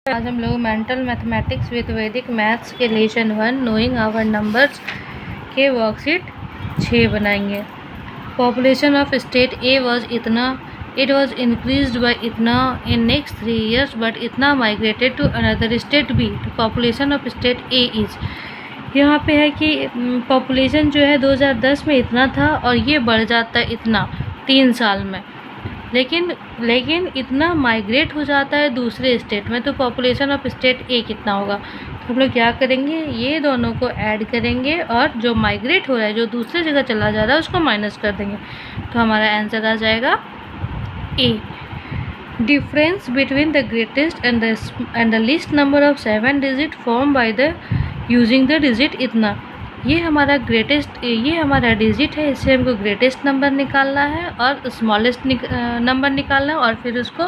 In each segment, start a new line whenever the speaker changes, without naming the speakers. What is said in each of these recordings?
आज हम लोग mental mathematics with Vedic maths के लेसन 1 नोइंग आवर नंबर्स के वर्कशीट 6 बनाएंगे। Population of state A was इतना, इट वाज इंक्रीज्ड बाय इतना इन नेक्स्ट 3 years, बट इतना migrated to another state B. Population of state A is, यहाँ पे है कि पॉपुलेशन जो है 2010 में इतना था और ये बढ़ जाता है इतना 3 साल में, लेकिन इतना माइग्रेट हो जाता है दूसरे स्टेट में। तो पॉपुलेशन ऑफ स्टेट ए कितना होगा? तो हम लोग क्या करेंगे, ये दोनों को ऐड करेंगे और जो माइग्रेट हो रहा है, जो दूसरे जगह चला जा रहा है, उसको माइनस कर देंगे। तो हमारा आंसर आ जाएगा A. Difference between the greatest and the least number of 7 digit form by the using the digit इतना। ये हमारा ग्रेटेस्ट, ये हमारा डिजिट है, इससे हमको ग्रेटेस्ट नंबर निकालना है और स्मॉलेस्ट नंबर निकालना है और फिर उसको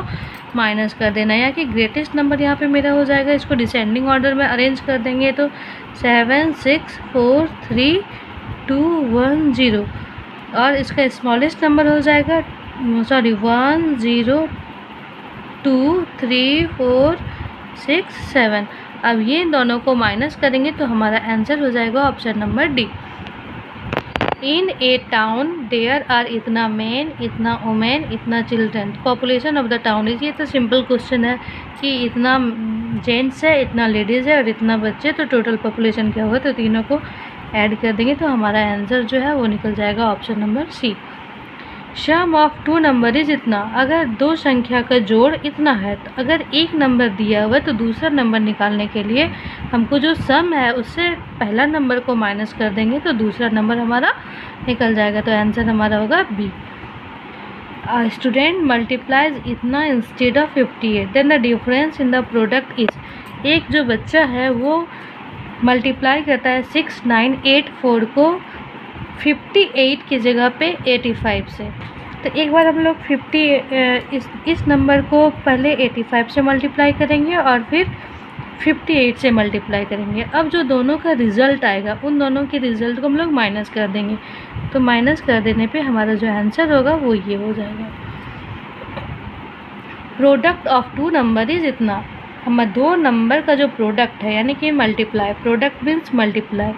माइनस कर देना है। या कि ग्रेटेस्ट नंबर यहाँ पे मेरा हो जाएगा, इसको डिसेंडिंग ऑर्डर में अरेंज कर देंगे तो 7 6 4 3 2 1 0 और इसका स्मॉलेस्ट नंबर हो जाएगा 1 0 2 3 4 6 7। अब ये दोनों को माइनस करेंगे तो हमारा आंसर हो जाएगा option number D. In a town there are इतना मैन, इतना वुमेन, इतना children. Population of the town is, ये तो सिंपल क्वेश्चन है कि इतना जेंट्स है, इतना लेडीज़ है और इतना बच्चे, तो टोटल पॉपुलेशन क्या होगा? तो तीनों को ऐड कर देंगे तो हमारा आंसर जो है वो निकल जाएगा option number C. Sum of 2 number is इतना, अगर 2 संख्या का जोड़ इतना है, तो अगर एक नंबर दिया हुआ है तो दूसरा नंबर निकालने के लिए हमको जो सम है उससे पहला नंबर को माइनस कर देंगे तो दूसरा नंबर हमारा निकल जाएगा। तो आंसर हमारा होगा बी। स्टूडेंट मल्टीप्लाइज इतना instead of 58, then the difference in the product is. एक जो बच्चा है वो मल्टीप्लाई करता है 6 9 8 4 को 58 की जगह पे 85 से। तो एक बार हम लोग 50 इस नंबर को पहले 85 से मल्टीप्लाई करेंगे और फिर 58 से मल्टीप्लाई करेंगे। अब जो दोनों का रिज़ल्ट आएगा उन दोनों के रिज़ल्ट को हम लोग माइनस कर देंगे। तो माइनस कर देने पे हमारा जो आंसर होगा वो ये हो जाएगा। प्रोडक्ट ऑफ 2 नंबर इज इतना, हम 2 नंबर का जो प्रोडक्ट है यानी कि मल्टीप्लाई, प्रोडक्ट मीन्स मल्टीप्लाई,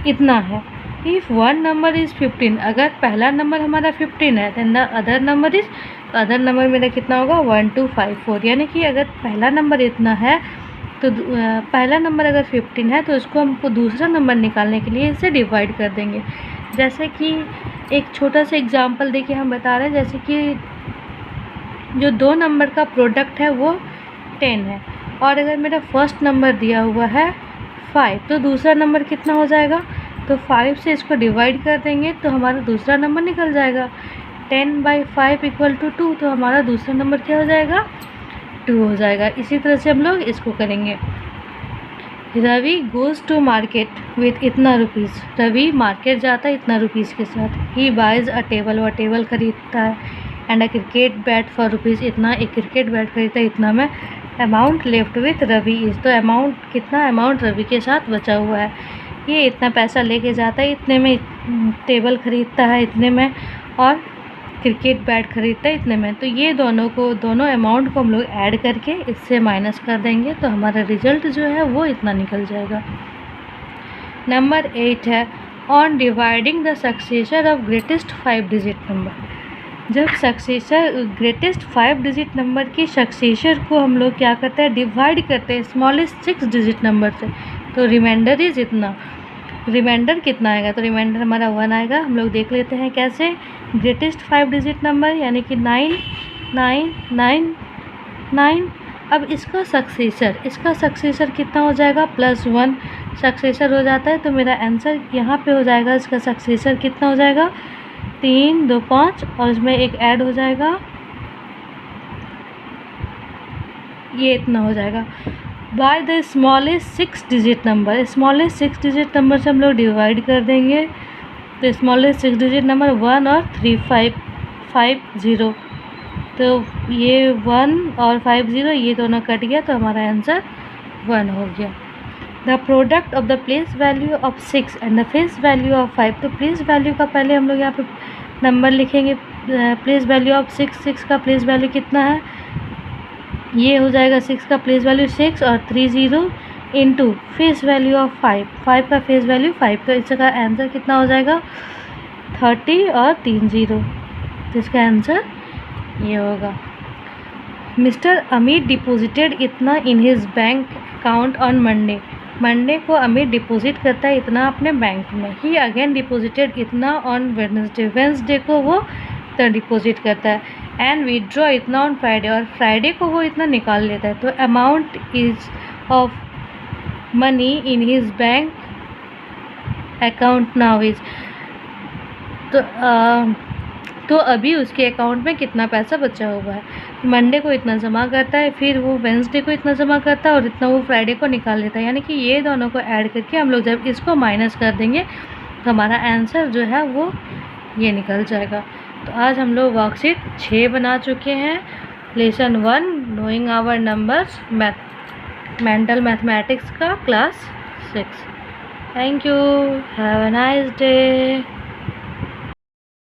इतना है। इफ़ 1 नंबर इज़ 15, अगर पहला नंबर हमारा 15 है then the other number is, तो अदर नंबर मेरा कितना होगा 1 2 5 4। यानी कि अगर पहला नंबर इतना है तो पहला नंबर अगर 15 है तो इसको हमको दूसरा नंबर निकालने के लिए इसे डिवाइड कर देंगे। जैसे कि एक छोटा सा एग्जांपल देके हम बता रहे हैं, जैसे कि जो 2 नंबर का प्रोडक्ट है वो 10 है और अगर मेरा फर्स्ट नंबर दिया हुआ है 5, तो दूसरा नंबर कितना हो जाएगा? तो 5 से इसको डिवाइड कर देंगे तो हमारा दूसरा नंबर निकल जाएगा। 10/5 = 2, तो हमारा दूसरा नंबर क्या हो जाएगा? 2 हो जाएगा। इसी तरह से हम लोग इसको करेंगे। Ravi goes to market with इतना रुपीज़, रवि मार्केट जाता है इतना रुपीज़ के साथ। ही बाइज़ अ टेबल, वह टेबल खरीदता है। And a cricket bat for rupees इतना, एक क्रिकेट बैट खरीदता है इतना में। Amount left with Ravi is, तो अमाउंट कितना, अमाउंट रवि के साथ बचा हुआ है। ये इतना पैसा लेके जाता है इतने में, टेबल ख़रीदता है इतने में और क्रिकेट बैट ख़रीदता है इतने में। तो ये दोनों अमाउंट को हम लोग ऐड करके इससे माइनस कर देंगे तो हमारा रिज़ल्ट जो है वो इतना निकल जाएगा। नंबर 8 है, on dividing the successor of greatest 5 digit number. जब सक्सेसर ग्रेटेस्ट 5 डिजिट नंबर की सक्सेसर को हम लोग क्या करते हैं, डिवाइड करते हैं स्मॉलेस्ट 6 डिजिट नंबर से, तो रिमाइंडर इज इतना। रिमाइंडर कितना आएगा? तो रिमाइंडर हमारा 1 आएगा। हम लोग देख लेते हैं कैसे। ग्रेटेस्ट 5 डिजिट नंबर यानी कि 9 9 9 9। अब इसका सक्सेसर कितना हो जाएगा? +1 सक्सेसर हो जाता है तो मेरा आंसर यहाँ पे हो जाएगा। इसका सक्सेसर कितना हो जाएगा? 3 2 5 और इसमें एक ऐड हो जाएगा, ये इतना हो जाएगा। By the smallest 6 digit number, smallest 6 digit number से हम लोग डिवाइड कर देंगे तो स्मॉलेस्ट 6 डिजिट नंबर 1 और 3 5 5 0, तो ये 1 और 5 0 ये दोनों कट गया तो हमारा आंसर 1 हो गया। The product of the place value of 6 and the face value of 5, तो प्लेस वैल्यू का पहले हम लोग यहाँ पे नंबर लिखेंगे। प्लेस वैल्यू ऑफ 6 का प्लेस वैल्यू कितना है? ये हो जाएगा 6 का प्लेस वैल्यू 6 और 30 इंटू फेस वैल्यू ऑफ 5 का फेस वैल्यू 5, तो इसका आंसर कितना हो जाएगा 30 और 30, तो इसका आंसर ये होगा। मिस्टर अमित डिपॉजिटेड इतना in his bank account on Monday को अमित डिपॉजिट करता है इतना अपने बैंक में। ही अगेन डिपॉजिटेड इतना ऑन वेडनेसडे को वो इतना डिपॉजिट करता है। एंड विड्रॉ इतना ऑन फ्राइडे, और फ्राइडे को वो इतना निकाल लेता है। तो amount is of money in his bank account now is, तो अभी उसके अकाउंट में कितना पैसा बचा हुआ है। मंडे को इतना जमा करता है, फिर वो वेंसडे को इतना जमा करता है और इतना वो फ्राइडे को निकाल लेता है। यानी कि ये दोनों को ऐड करके हम लोग जब इसको माइनस कर देंगे तो हमारा आंसर जो है वो ये निकल जाएगा। तो आज हम लोग वर्कशीट 6 बना चुके हैं। Lesson 1 knowing our numbers mental mathematics का class 6। Thank you, have a nice day.